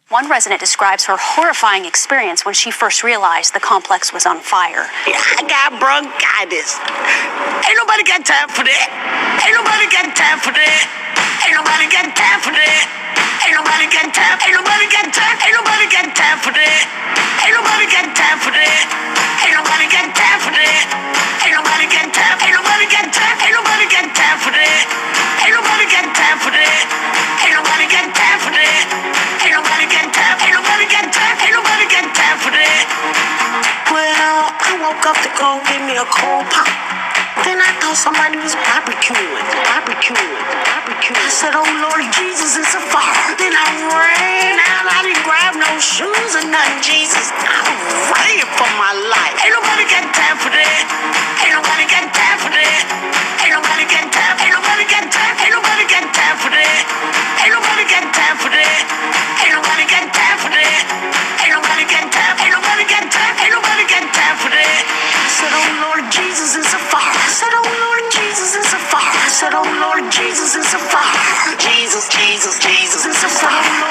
One resident describes her horrifying experience when she first realized the complex was on fire. I got bronchitis. Ain't nobody got time for that. Ain't nobody got time for that. Ain't nobody got time for that. Ain't nobody got time. Ain't nobody got time. Ain't nobody got time for that. Ain't nobody got time for that. Ain't nobody got time for that. Ain't nobody got time. Ain't nobody got time. Ain't nobody got time for that. Ain't nobody got time for that. Ain't nobody got time for that. Ain't nobody got time. Ain't nobody got time. Ain't nobody got time for that. Well, I woke up to go get me a cold pop. Then I thought somebody was barbecuing. I said, oh Lord Jesus, it's a fire. Then I ran out. I didn't grab no shoes or nothing, Jesus. I ran for my life. Ain't nobody got time for that. Ain't nobody got time for that. Ain't nobody got time. Ain't nobody got time. Ain't nobody got time for that. Ain't nobody got time for that. Ain't nobody got time for that. Ain't nobody got time. Ain't nobody got time. Ain't nobody got time for that. I said, oh Lord Jesus, it's a fire. I said, oh Lord Jesus, it's a fire. I said, oh Lord Jesus, it's a fire. Jesus, it's a fire.